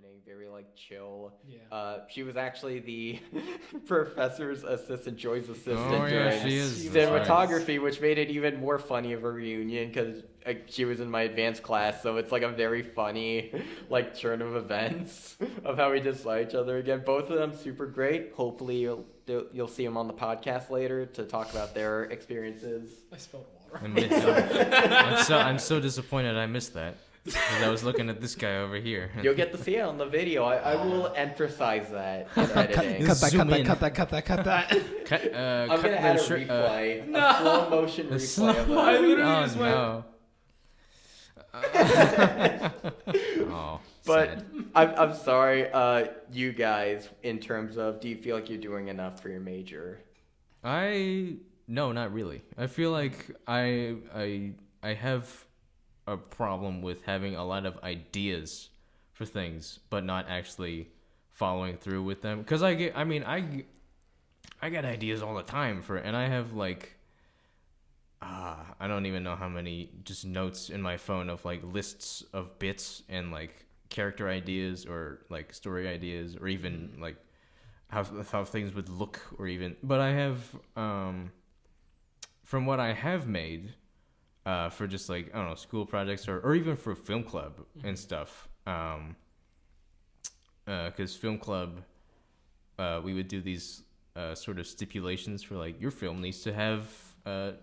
calming, very like chill. Yeah. She was actually the professor's assistant, Joy's assistant Oh yeah, during she is. cinematography, which made it even more funny of a reunion because she was in my advanced class, so it's like a very funny like turn of events of how we just saw each other again. Both of them super great. Hopefully you'll see them on the podcast later to talk about their experiences. I spilled water. I'm so disappointed I missed that. Because I was looking at this guy over here. You'll get to see it on the video. I will emphasize that in editing. Cut Zoom in. that. I'm gonna add a replay, a slow motion replay of I that. literally Oh just went. no. Oh, But sad. I'm sorry, you guys. In terms of, do you feel like you're doing enough for your major? No, not really. I feel like I have a problem with having a lot of ideas for things, but not actually following through with them. Because I get ideas all the time and I have like, I don't even know how many just notes in my phone of like lists of bits and like character ideas or like story ideas or even like how things would look or even. But I have, from what I have made, for just like, I don't know, school projects or even for film club and stuff. Because film club, we would do these sort of stipulations for like, your film needs to have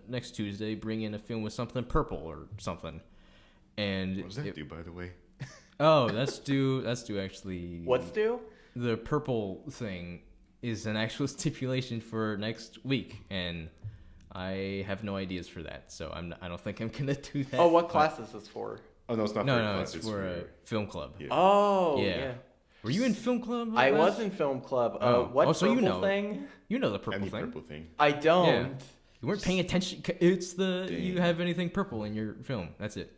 next Tuesday bring in a film with something purple or something. And what does that do, by the way? Oh, that's due actually. What's due? The purple thing is an actual stipulation for next week, and I have no ideas for that, so I don't think I'm gonna do that. Oh, what class is this for? Oh, no, it's not for a class. It's for a film club. Yeah. Oh, Yeah. yeah. Were you in film club? I Les? was in film club. What Oh, so purple you know. thing? You know the purple Any thing. purple thing. I don't. Yeah. You weren't paying attention. It's the Dang. you have anything purple in your film. That's it.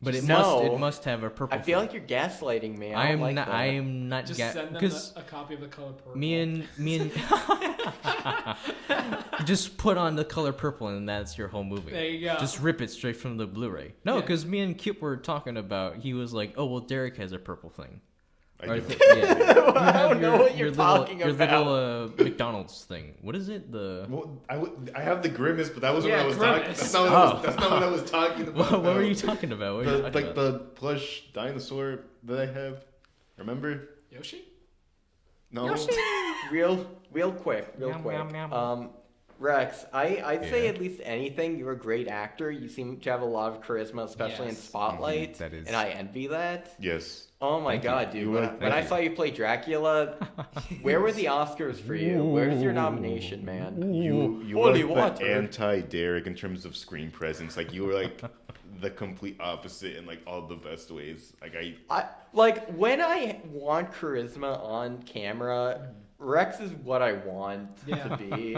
But it No. must have a purple. I feel thing. like you're gaslighting me. I don't am like not. that. I am not. Just send them because a copy of the color purple. me and just put on the color purple and that's your whole movie. There you go. Just rip it straight from the Blu-ray. No, Yeah. because me and Kip were talking about. He was like, "Oh well, Dereck has a purple thing." I do. Yeah. I don't know what you're talking Your about. little McDonald's thing. What is it? The Well, I have the grimace, but that was Yeah, what I was talking. grimace. That's not what I was talking about. what were though. you talking about? What were you The, talking like about? the plush dinosaur that I have. Remember? Yoshi? No. real quick. Meow, meow, meow. Rex, I'd say Yeah. at least anything. You're a great actor. You seem to have a lot of charisma, especially in Yes. Spotlight. That is- And I envy that. Yes. Oh my Thank you. god, dude. You When, would- when I thank saw you play Dracula, where were the Oscars for you? Where's your nomination, man? You Holy were water. the anti-Dereck in terms of screen presence. Like you were like the complete opposite in like all the best ways. Like I like when I want charisma on camera, Rex is what I want Yeah. to be.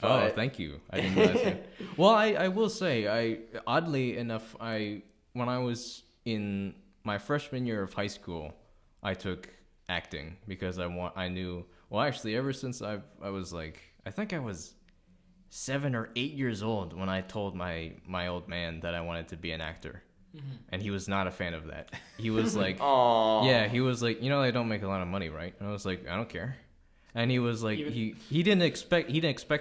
Oh, But- thank you. I didn't realize that. Well, I will say, oddly enough, when I was in my freshman year of high school, I took acting because I knew. Well, actually, ever since I was like, I think I was 7 or 8 years old when I told my old man that I wanted to be an actor, and he was not a fan of that. He was like, Aww. yeah, he was like, I don't make a lot of money, right? And I was like, I don't care. And he was like, Even- he didn't expect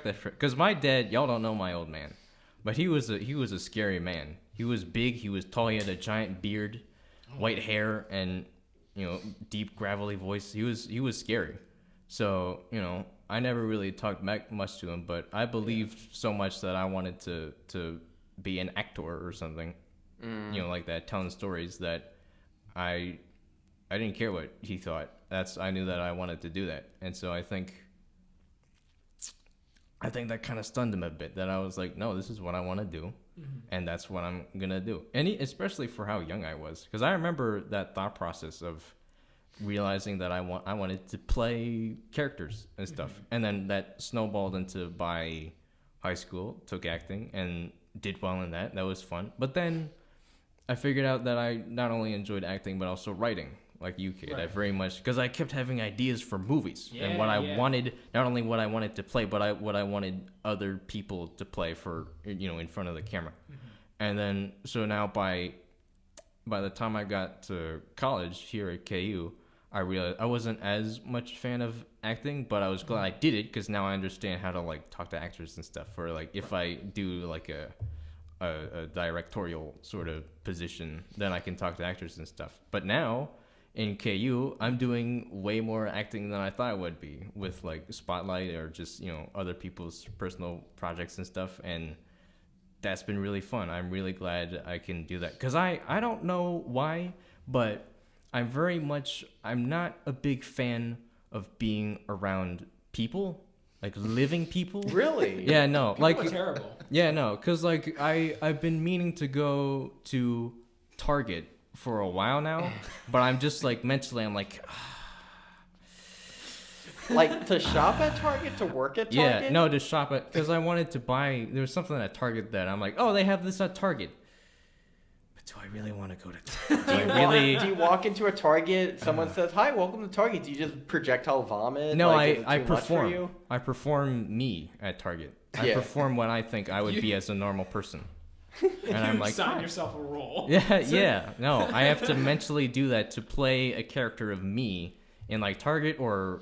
that because my dad, y'all don't know my old man, but he was a scary man. He was big, he was tall, he had a giant beard, white hair, and deep gravelly voice. He was scary. So I never really talked back much to him, but I believed so much that I wanted to be an actor or something, like that, telling stories that I didn't care what he thought. I knew that I wanted to do that, and so I think that kind of stunned him a bit. That I was like, no, this is what I want to do, and that's what I'm gonna do. And especially for how young I was, because I remember that thought process of realizing that I wanted to play characters and stuff, and then that snowballed into by high school, took acting and did well in that. That was fun, but then I figured out that I not only enjoyed acting but also writing. Like you, Cade. Right. I very much, because I kept having ideas for movies and what Yeah, I yeah. wanted, not only what I wanted to play, but what I wanted other people to play for, in front of the camera. And then, so now by by the time I got to college here at KU, I realized I wasn't as much a fan of acting, but I was glad I did it because now I understand how to like talk to actors and stuff. Or like if I do like a directorial sort of position, then I can talk to actors and stuff. But now in KU, I'm doing way more acting than I thought I would be with like Spotlight or just, other people's personal projects and stuff. And that's been really fun. I'm really glad I can do that. Because I don't know why, but I'm not a big fan of being around people. Like living people. Really? Yeah, no. People like are terrible. Yeah, no, because like I've been meaning to go to Target for a while now, but I'm just like mentally I'm like Like to shop at Target, to work at Target? yeah, no, to shop at because I wanted to buy. There was something at Target that I'm like, oh, they have this at Target. But do I really want to go to Target? Do you walk into a Target, someone says, "Hi, welcome to Target." Do you just projectile vomit? No, like, is it I too much for perform. you? I perform me at Target. I Yeah. perform what I think I would be as a normal person. And I'm like, Sign yourself a role. yeah. No, I have to mentally do that to play a character of me in like Target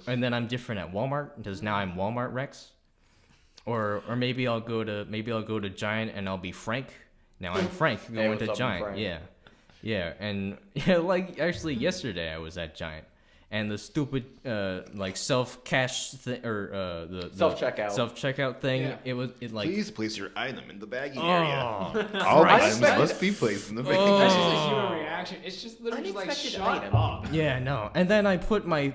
and then I'm different at Walmart because now I'm Walmart Rex. Or maybe I'll go to Giant and I'll be Frank. Now I'm Frank going what's to up, Giant. Frank? Yeah. And like actually yesterday I was at Giant. And the stupid like self-cash or the self-checkout thing, Yeah. it like Please place your item in the bagging Oh, area. All items Christ. must be placed in the bagging That's area. just a human reaction. It's just literally just like, Unexpected shut item. up. Yeah, no. And then I put my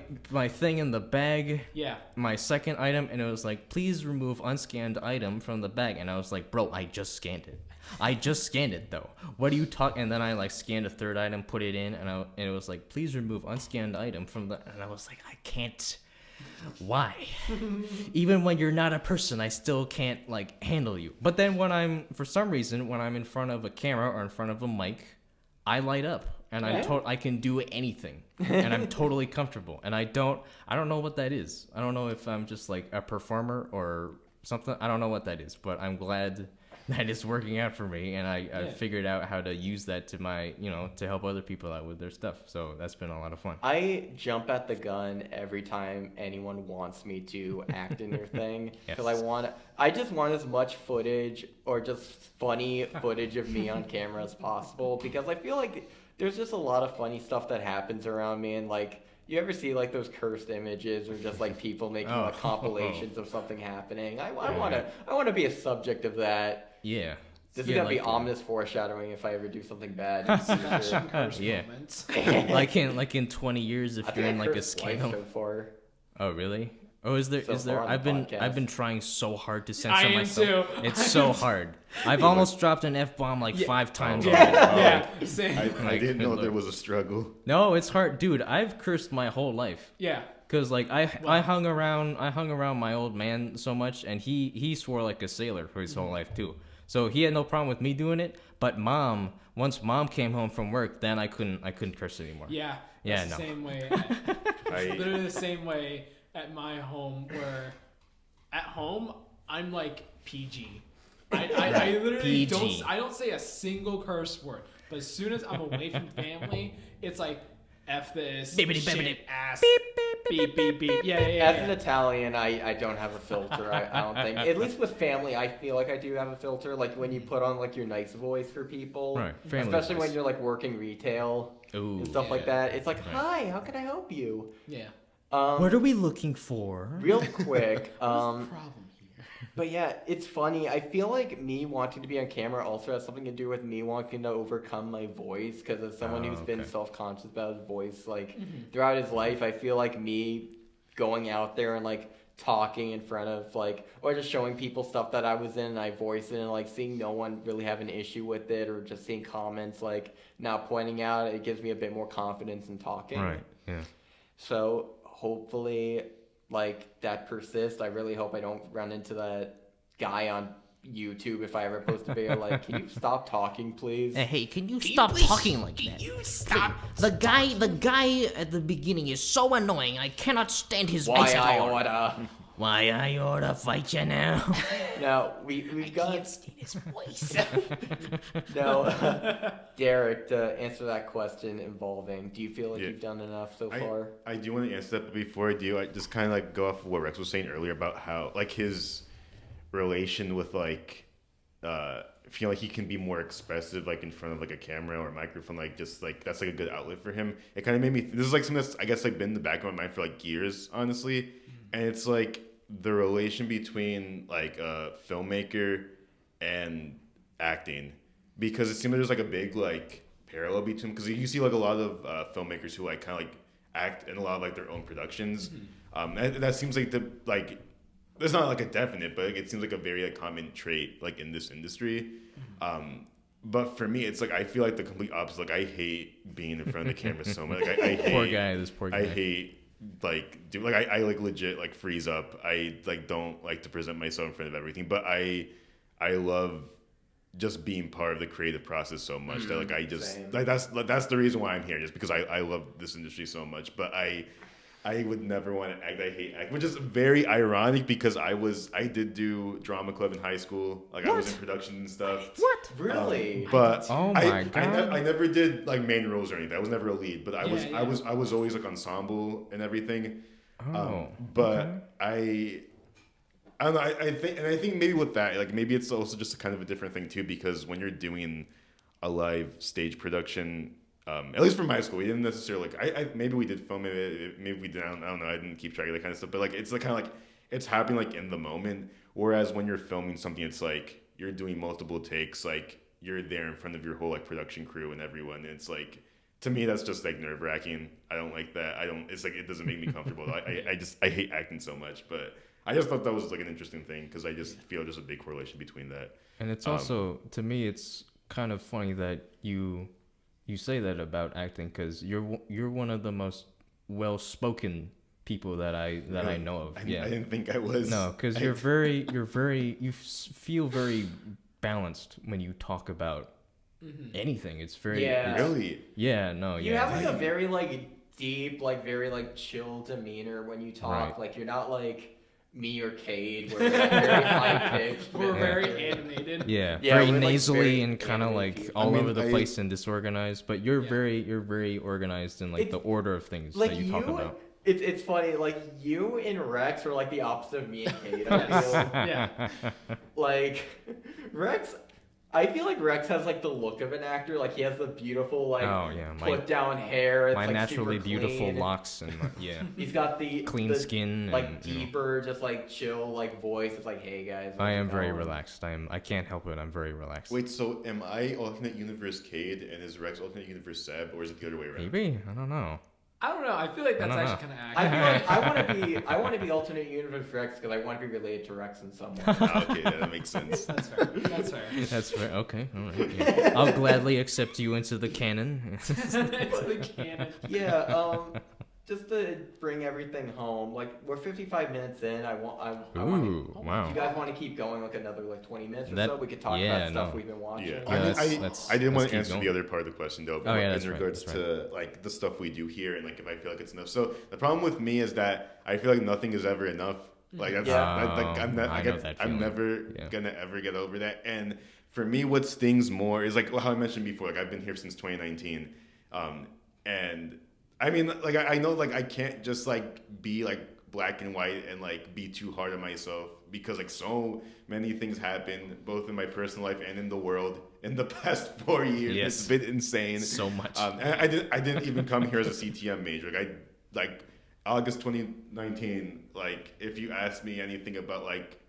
thing in the bag, Yeah. my second item, and it was like, please remove unscanned item from the bag. And I was like, bro, I just scanned it. I just scanned it though. What are you talking? And then I like scanned a third item, put it in, and it was like, please remove unscanned item from the. And I was like, I can't. Why? Even when you're not a person, I still can't like handle you. But then for some reason, when I'm in front of a camera or in front of a mic, I light up. And I can do anything, and I'm totally comfortable. And I don't know what that is. I don't know if I'm just like a performer or something. I don't know what that is, but I'm glad that it's working out for me, and I figured out how to use that to my, to help other people out with their stuff. So that's been a lot of fun. I jump at the gun every time anyone wants me to act in their thing because I just want as much footage or just funny footage of me on camera as possible because I feel like there's just a lot of funny stuff that happens around me and like you ever see like those cursed images or just like people making like compilations of something happening? I want to be a subject of that. Yeah. This is gonna be ominous foreshadowing if I ever do something bad. in the Sebastian future. curse Yeah. moments. like in 20 years if I you're think in I like a cursed twice scandal. so far. Oh really? Oh, is there? So far on I've the been podcast. trying so hard to censor I am myself. too. It's so hard. I've almost dropped an F-bomb like 5 times. already. Yeah. Same. I didn't know there was a struggle. No, it's hard, dude. I've cursed my whole life. Yeah. Cause like I hung around my old man so much, and he swore like a sailor for his whole life too. So he had no problem with me doing it. But once mom came home from work, then I couldn't curse anymore. Yeah. Yeah, It's no. the same way. It's literally the same way at my home where at home I'm like PG. I literally PG. don't say a single curse word. But as soon as I'm away from family, it's like F this, Bibbidi shit, bibbidi. ass, beep, beep, beep. Yeah. As an Italian, I don't have a filter. I don't think. At least with family, I feel like I do have a filter. Like when you put on like your nice voice for people, Right, family especially voice. when you're like working retail Ooh. and stuff like Yeah. that. It's like, hi, how can I help you? Yeah. What are we looking for? Real quick, Problem here. but yeah, it's funny. I feel like me wanting to be on camera also has something to do with me wanting to overcome my voice. Because as someone who's been okay. self-conscious about his voice, like throughout his life, I feel like me going out there and like talking in front of like, or just showing people stuff that I was in and I voiced it and like seeing no one really have an issue with it or just seeing comments like not pointing out, it gives me a bit more confidence in talking. Right. Yeah. So hopefully, like, that persists. I really hope I don't run into that guy on YouTube if I ever post a video. Like, can you stop talking, please? Hey, can you stop talking like that? You stop. The guy at the beginning is so annoying. I cannot stand his Why voice at I all. oughta. Why I oughta fight you now? Now we've got stand his voice. now Derek, to answer that question involving, do you feel like Yeah. you've done enough so far? I do want to answer that, but before I do, I just kind of like go off of what Rex was saying earlier about how like his relation with like feel like he can be more expressive like in front of like a camera or a microphone, like just like that's like a good outlet for him. It kind of made me this is like something that's I guess like been in the back of my mind for like years, honestly. And it's like the relation between like a filmmaker and acting, because it seems like there's like a big like parallel between, because you see like a lot of filmmakers who like kind of like act in a lot of like their own productions. And that seems like the like it's not like a definite, but it seems like a very like common trait like in this industry. But for me, it's like I feel like the complete opposite. Like I hate being in front of the camera so much. Like, I hate This poor guy. I hate like do like I like legit like freeze up. I like don't like to present myself in front of everything, but I love just being part of the creative process so much that like I just Same. like that's the reason why I'm here, just because I love this industry so much. But I would never want to act. I hate act, which is very ironic because I did do drama club in high school. Like I was in production and stuff. What? Really? But Oh my God. I never did like main roles or anything. I was never a lead, but I Yeah. was always like ensemble and everything. Okay. I don't know. I think maybe with that, like maybe it's also just a kind of a different thing too, because when you're doing a live stage production, at least for my school, we didn't necessarily like. I maybe we did film it, maybe we did. I don't know. I didn't keep track of that kind of stuff. But like it's like kind of like it's happening like in the moment. Whereas when you're filming something, it's like you're doing multiple takes. Like you're there in front of your whole like production crew and everyone. And it's like, to me, that's just like nerve wracking. I don't like that. It's like it doesn't make me comfortable. I hate acting so much. But I just thought that was like an interesting thing because I just feel there's a big correlation between that. And it's also, to me, it's kind of funny that you say that about acting, because you're one of the most well-spoken people that I know of. I Yeah. didn't think I was. No, because you feel very balanced when you talk about anything. It's very Yeah. Really? Yeah. No. You yeah. have like a very like deep, like very like chill demeanor when you talk. Right. Like you're not like me or Cade, where we're like very high pitched. We're very animated. Yeah, Yeah, very we're, like, nasally very and kind of animated like people. all I mean, over the I- place and disorganized. But you're Yeah. very organized in like It's- the order of things Like that you talk about. It's funny. Like you and Rex are like the opposite of me and Cade. I feel. Yeah. Like Rex, I feel like Rex has like the look of an actor. Like he has the beautiful like Oh yeah, put down hair. It's, my like, naturally super beautiful clean. locks and yeah, He's got the clean the, skin. like and, you know, deeper, just like chill, like voice. It's like, hey guys. I how's it am very going? relaxed. I can't help it. I'm very relaxed. Wait, so am I alternate universe Cade and is Rex alternate universe Seb, or is it the other way around? Maybe I don't know. I don't know. I feel like that's I don't actually kind of I accurate. feel like I want to be alternate universe Rex because I want to be related to Rex in some way. Ah, okay, yeah, that makes sense. That's fair. That's fair. That's fair. Okay, all right. Yeah. I'll gladly accept you into the canon. It's the canon. Yeah, just to bring everything home. Like we're 55 minutes in. I want. Ooh, Do wow. you guys want to keep going like another like 20 minutes or That- so? We could talk yeah, about stuff no. we've been watching. Yeah, Yeah, I, let's- I didn't let's want to keep answer going. the other part of the question though, but Oh, yeah, in that's right, regards that's to like the stuff we do here and like if I feel like it's enough. So the problem with me is that I feel like nothing is ever enough. Like that's Yeah. like I'm not, I I know get, that I'm feeling. never Yeah. gonna ever get over that. And for me, what stings more is like how I mentioned before. Like I've been here since 2019, and I mean like I know like I can't just like be like black and white and like be too hard on myself because like so many things happen both in my personal life and in the world in the past 4 years. Yes. It's been insane. So much. And I didn't even come here as a CTM major. Like August 2019. Like if you asked me anything about like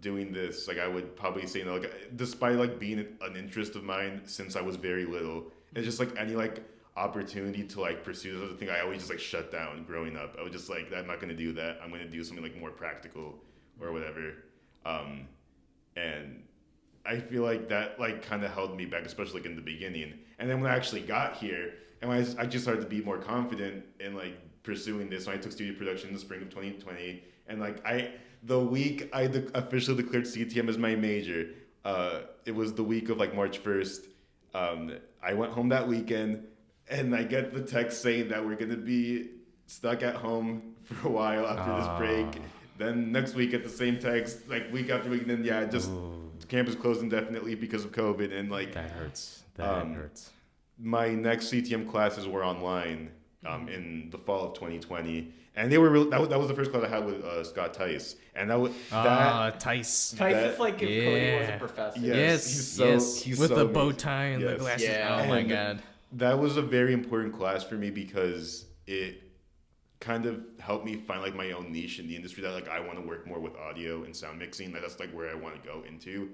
doing this, like I would probably say no. Like despite like being an interest of mine since I was very little, it's just like any like opportunity to like pursue this other thing, I always just like shut down growing up. I was just like, I'm not gonna do that. I'm gonna do something like more practical or whatever. And I feel like that like kind of held me back, especially like in the beginning. And then when I actually got here and when I just started to be more confident in like pursuing this, when I took studio production in the spring of 2020, and like the week I officially declared CTM as my major, it was the week of like March 1st. I went home that weekend and I get the text saying that we're going to be stuck at home for a while after this break, Then next week at the same text, like week after week, and then just campus closed indefinitely because of COVID, and like That hurts. That hurts. my next CTM classes were online in the fall of 2020, and they were that was the first class I had with Scott Tice, and Tice. Tice is like if Cody was a professor. Yes, he's with so the bow amazing. tie and the Yes. glasses. Yeah. Oh my And god. that was a very important class for me because it kind of helped me find like my own niche in the industry that like I want to work more with audio and sound mixing. That's like where I want to go into.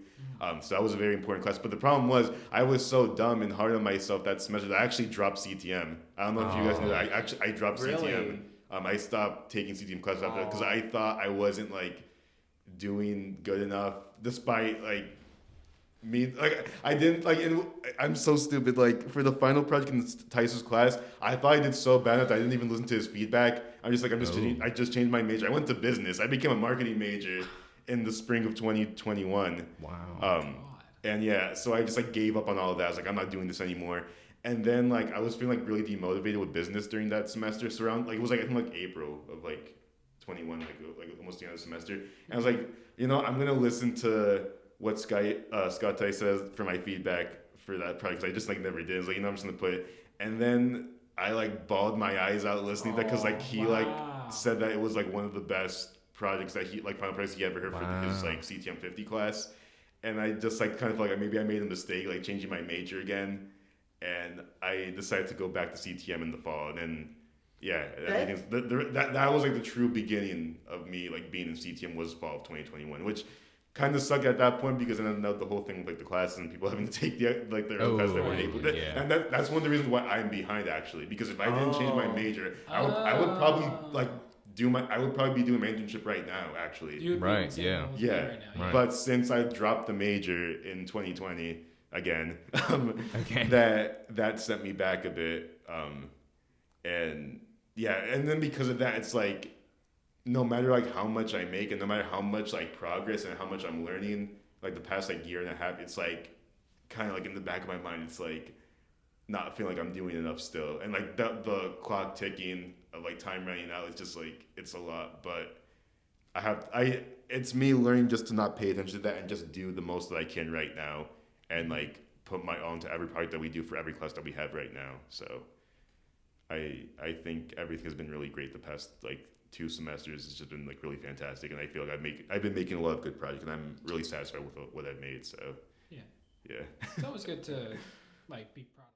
So that was a very important class. But the problem was I was so dumb and hard on myself that semester that I actually dropped CTM. I don't know if you guys know that. I dropped Really? CTM. I stopped taking CTM classes after that because I thought I wasn't like doing good enough despite like me, like I didn't like, and I'm so stupid. Like for the final project in Tice's class, I thought I did so bad that I didn't even listen to his feedback. I just changed my major. I went to business. I became a marketing major in the spring of 2021. Wow. And so I just like gave up on all of that. I was like, I'm not doing this anymore. And then like I was feeling like really demotivated with business during that semester. So around like it was like I think like April of like 21, like almost the end of the semester. And I was like, I'm gonna listen to what Scott Tice says for my feedback for that project. 'Cause I just like never did. I was like, I'm just gonna put it. And then I like bawled my eyes out listening to that because like he like said that it was like one of the best projects that he like final projects he ever heard for his like CTM 50 class. And I just like kind of felt like maybe I made a mistake like changing my major again. And I decided to go back to CTM in the fall. And then that was like the true beginning of me like being in CTM was fall of 2021, which kind of sucked at that point because then the whole thing with like the classes and people having to take their own classes that weren't able to. Yeah. And that's one of the reasons why I'm behind actually, because if I didn't change my major, I would probably like I would probably be doing my internship right now actually. You would be Right, in the same yeah. role as me right now, Right. But since I dropped the major in 2020 again, Okay. that sent me back a bit. And then because of that, it's like no matter like how much I make and no matter how much like progress and how much I'm learning, like the past like year and a half, it's like kind of like in the back of my mind, it's like not feeling like I'm doing enough still. And like the clock ticking of like time running out, it's just like, it's a lot, but it's me learning just to not pay attention to that and just do the most that I can right now and like put my all into every project that we do for every class that we have right now. So I think everything has been really great the past like 2 semesters. It's just been like really fantastic, and I feel like I've been making a lot of good projects, and I'm really satisfied with what I've made. So Yeah. yeah. It's always good to like be proud.